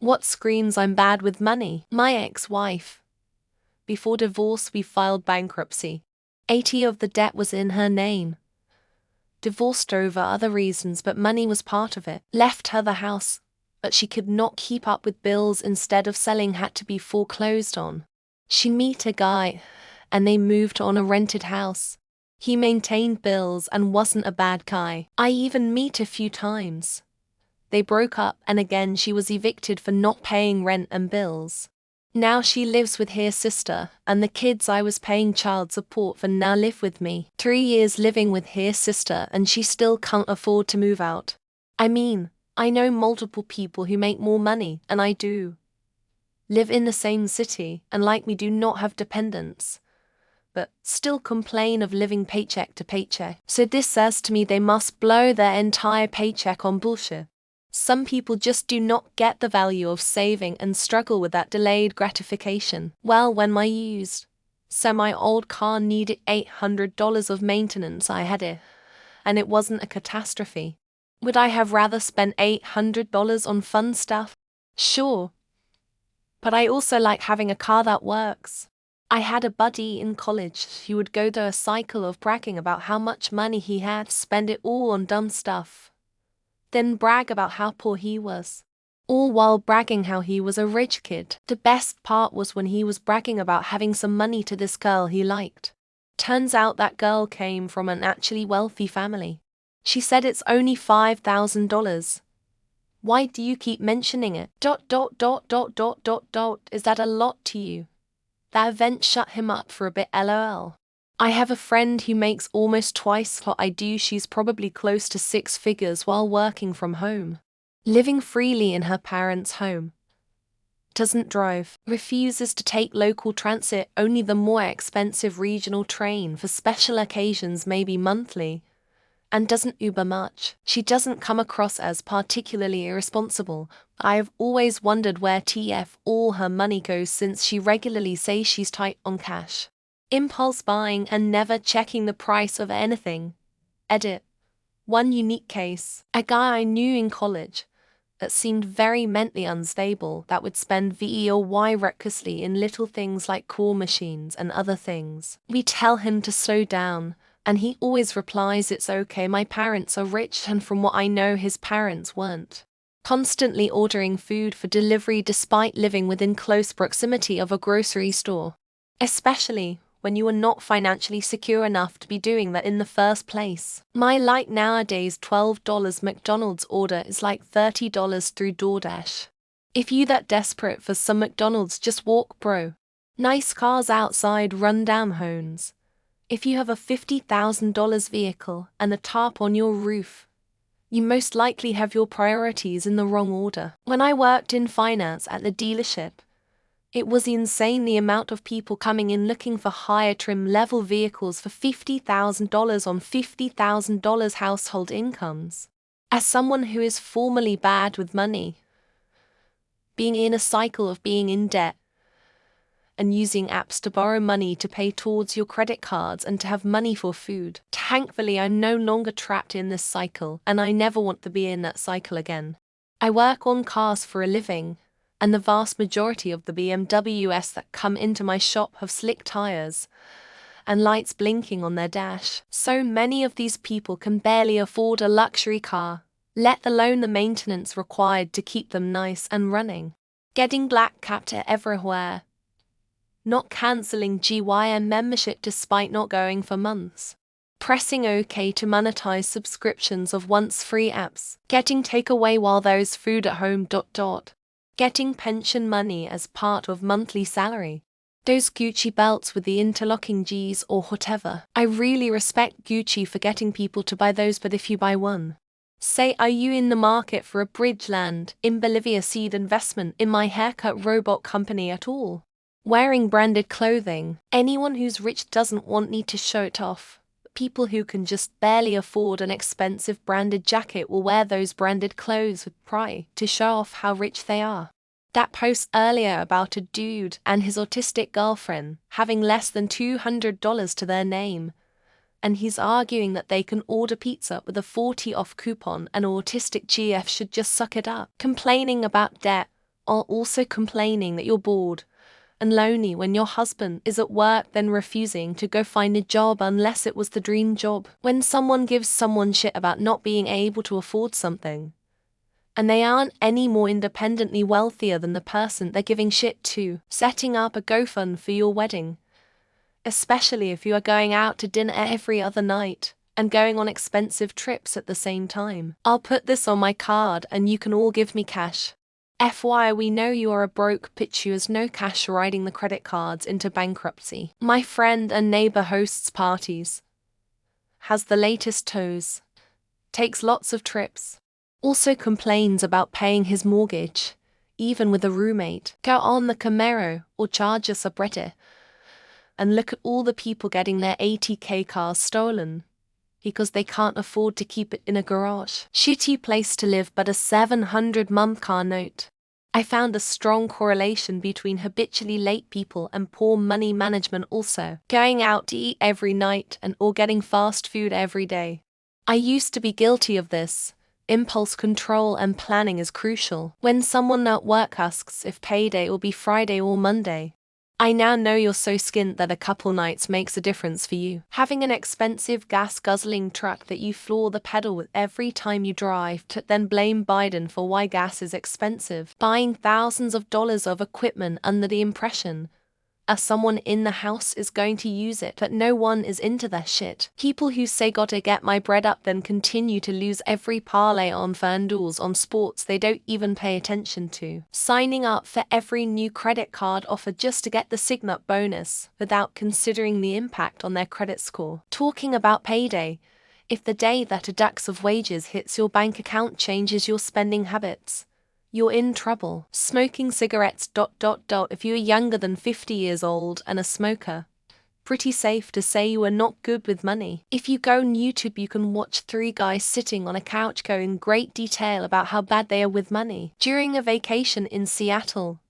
What screams I'm bad with money? My ex-wife. Before divorce we filed bankruptcy. 80% of the debt was in her name. Divorced over other reasons, but money was part of it. Left her the house, but she could not keep up with bills. Instead of selling, had to be foreclosed on. She met a guy, and they moved on a rented house. He maintained bills and wasn't a bad guy. I even met a few times. They broke up, and again she was evicted for not paying rent and bills. Now she lives with her sister, and the kids I was paying child support for now live with me. 3 years living with her sister and she still can't afford to move out. I mean, I know multiple people who make more money, and I do. Live in the same city, and like me do not have dependents, but still complain of living paycheck to paycheck. So this says to me they must blow their entire paycheck on bullshit. Some people just do not get the value of saving and struggle with that delayed gratification. Well, when my used semi-old car needed $800 of maintenance, I had it, and it wasn't a catastrophe. Would I have rather spent $800 on fun stuff? Sure. But I also like having a car that works. I had a buddy in college who would go through a cycle of bragging about how much money he had, spend it all on dumb stuff, then brag about how poor he was, all while bragging how he was a rich kid. The best part was when he was bragging about having some money to this girl he liked. Turns out that girl came from an actually wealthy family. She said it's only $5,000. Why do you keep mentioning it? Is that a lot to you? That event shut him up for a bit, lol. I have a friend who makes almost twice what I do. She's probably close to 6 figures while working from home, living freely in her parents' home. Doesn't drive, refuses to take local transit, only the more expensive regional train for special occasions, maybe monthly, and doesn't Uber much. She doesn't come across as particularly irresponsible. I have always wondered where TF all her money goes, since she regularly says she's tight on cash. Impulse buying and never checking the price of anything. Edit. One unique case. A guy I knew in college that seemed very mentally unstable, that would spend V or Y recklessly in little things like core machines and other things. We tell him to slow down, and he always replies, "It's okay, my parents are rich," and from what I know his parents weren't. Constantly ordering food for delivery despite living within close proximity of a grocery store. Especially when you are not financially secure enough to be doing that in the first place. My like nowadays $12 McDonald's order is like $30 through DoorDash. If you that desperate for some McDonald's, just walk, bro. Nice cars outside rundown homes. If you have a $50,000 vehicle and a tarp on your roof, you most likely have your priorities in the wrong order. When I worked in finance at the dealership, it was insane the amount of people coming in looking for higher trim level vehicles for $50,000 on $50,000 household incomes. As someone who is formerly bad with money, being in a cycle of being in debt, and using apps to borrow money to pay towards your credit cards and to have money for food. Thankfully, I'm no longer trapped in this cycle, and I never want to be in that cycle again. I work on cars for a living, and the vast majority of the BMWs that come into my shop have slick tires and lights blinking on their dash. So many of these people can barely afford a luxury car, let alone the maintenance required to keep them nice and running. Getting black capped everywhere. Not cancelling GYM membership despite not going for months. Pressing OK to monetize subscriptions of once free apps. Getting takeaway while there's food at home. Getting pension money as part of monthly salary. Those Gucci belts with the interlocking G's or whatever. I really respect Gucci for getting people to buy those, but if you buy one, say, are you in the market for a bridge land in Bolivia seed investment in my haircut robot company at all? Wearing branded clothing. Anyone who's rich doesn't want me to show it off. People who can just barely afford an expensive branded jacket will wear those branded clothes with pride to show off how rich they are. That post earlier about a dude and his autistic girlfriend having less than $200 to their name, and he's arguing that they can order pizza with a 40 off coupon and autistic GF should just suck it up. Complaining about debt Or also complaining that you're bored and lonely when your husband is at work, then refusing to go find a job unless it was the dream job. When someone gives someone shit about not being able to afford something, and they aren't any more independently wealthier than the person they're giving shit to. Setting up a GoFund for your wedding, especially if you are going out to dinner every other night and going on expensive trips at the same time. I'll put this on my card and you can all give me cash. FYI, we know you are a broke bitch who has no cash, riding the credit cards into bankruptcy. My friend and neighbor hosts parties, has the latest toes, takes lots of trips, also complains about paying his mortgage, even with a roommate. Go on the Camaro or charge us a Bretta and look at all the people getting their 80k cars stolen because they can't afford to keep it in a garage. Shitty place to live, but a 700-month car note. I found a strong correlation between habitually late people and poor money management also. Going out to eat every night and or getting fast food every day. I used to be guilty of this. Impulse control and planning is crucial. When someone at work asks if payday will be Friday or Monday, I now know you're so skint that a couple nights makes a difference for you. Having an expensive gas-guzzling truck that you floor the pedal with every time you drive, to then blame Biden for why gas is expensive. Buying thousands of dollars of equipment under the impression someone in the house is going to use it, but no one is into that shit. People who say gotta get my bread up then continue to lose every parlay on FanDuels on sports they don't even pay attention to. Signing up for every new credit card offer just to get the sign-up bonus without considering the impact on their credit score. Talking about payday, if the day that a deduct of wages hits your bank account changes your spending habits, you're in trouble. Smoking cigarettes ... If you are younger than 50 years old and a smoker, pretty safe to say you are not good with money. If you go on YouTube, you can watch 3 guys sitting on a couch go in great detail about how bad they are with money. During a vacation in Seattle,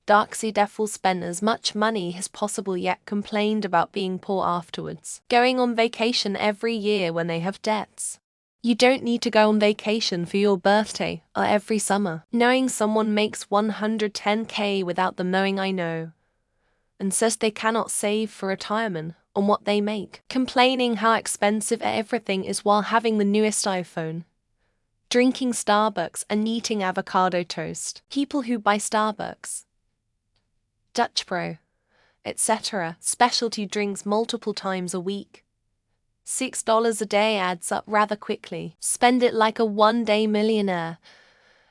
Darksy Defil spent as much money as possible yet complained about being poor afterwards. Going on vacation every year when they have debts. You don't need to go on vacation for your birthday or every summer. Knowing someone makes 110k without them knowing, I know, and says they cannot save for retirement on what they make. Complaining how expensive everything is while having the newest iPhone. Drinking Starbucks and eating avocado toast. People who buy Starbucks, Dutch Bro, etc. specialty drinks multiple times a week. $6 a day adds up rather quickly. Spend it like a one-day millionaire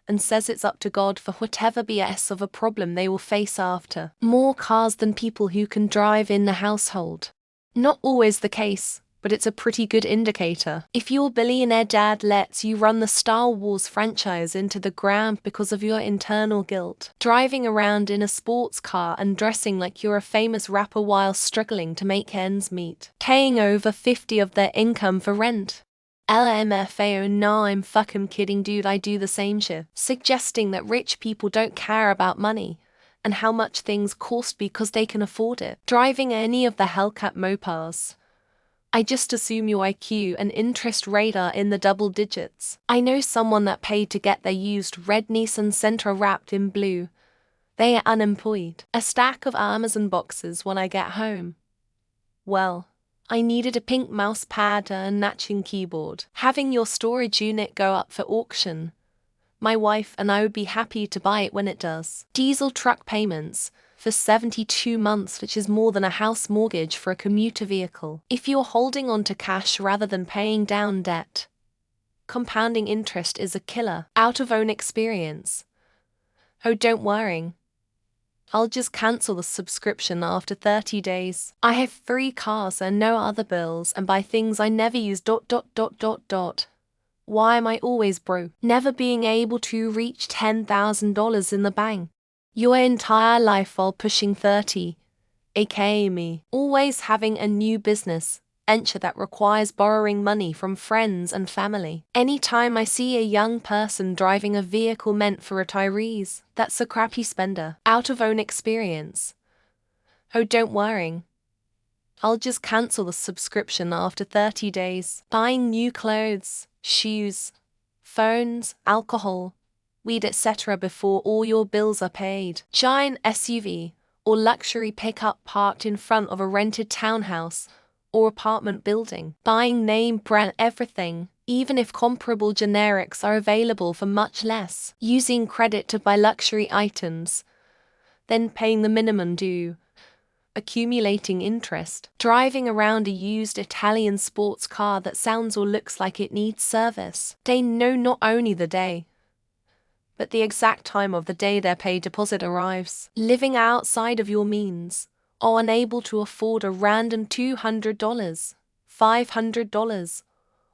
and says it's up to God for whatever BS of a problem they will face after. More cars than people who can drive in the household. Not always the case, but it's a pretty good indicator. If your billionaire dad lets you run the Star Wars franchise into the ground because of your internal guilt, driving around in a sports car and dressing like you're a famous rapper while struggling to make ends meet, paying over 50% of their income for rent. LMFAO, nah, I'm fucking kidding dude, I do the same shit. Suggesting that rich people don't care about money and how much things cost because they can afford it. Driving any of the Hellcat mopars, I just assume your IQ and interest rate are in the double digits. I know someone that paid to get their used red Nissan Sentra wrapped in blue. They are unemployed. A stack of Amazon boxes when I get home. Well, I needed a pink mouse pad and matching keyboard. Having your storage unit go up for auction. My wife and I would be happy to buy it when it does. Diesel truck payments for 72 months, which is more than a house mortgage for a commuter vehicle. If you're holding on to cash rather than paying down debt, compounding interest is a killer. Out of own experience. Oh, don't worry. I'll just cancel the subscription after 30 days. I have 3 cars and no other bills and buy things I never use ... Why am I always broke? Never being able to reach $10,000 in the bank. Your entire life while pushing 30, aka me. Always having a new business venture that requires borrowing money from friends and family. Anytime I see a young person driving a vehicle meant for retirees, that's a crappy spender. Out of own experience. Oh, don't worry. I'll just cancel the subscription after 30 days. Buying new clothes, shoes, phones, alcohol, weed etc. before all your bills are paid. Giant SUV or luxury pickup parked in front of a rented townhouse or apartment building. Buying name brand everything, even if comparable generics are available for much less. Using credit to buy luxury items, then paying the minimum due. Accumulating interest. Driving around a used Italian sports car that sounds or looks like it needs service. They know not only the day, but the exact time of the day their pay deposit arrives. Living outside of your means, or unable to afford a random $200, $500,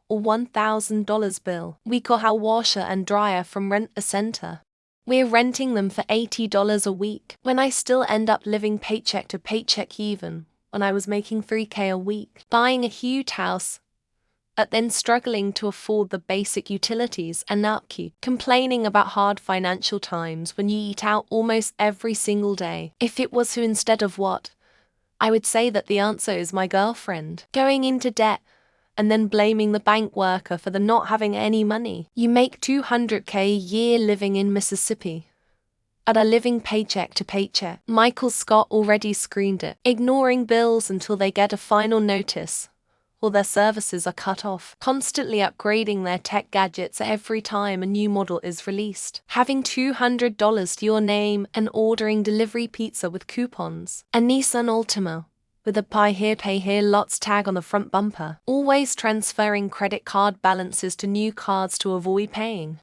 or $1,000 bill. We call our washer and dryer from Rent a Center. We're renting them for $80 a week, when I still end up living paycheck to paycheck even when I was making $3K a week. Buying a huge house, and then struggling to afford the basic utilities and upkeep. Complaining about hard financial times when you eat out almost every single day. If it was who instead of what, I would say that the answer is my girlfriend. Going into debt and then blaming the bank worker for the not having any money. You make $200K a year living in Mississippi, and are living paycheck to paycheck. Michael Scott already screened it. Ignoring bills until they get a final notice, or their services are cut off. Constantly upgrading their tech gadgets every time a new model is released. Having $200 to your name and ordering delivery pizza with coupons. A Nissan Altima with a buy here pay here lots tag on the front bumper. Always transferring credit card balances to new cards to avoid paying.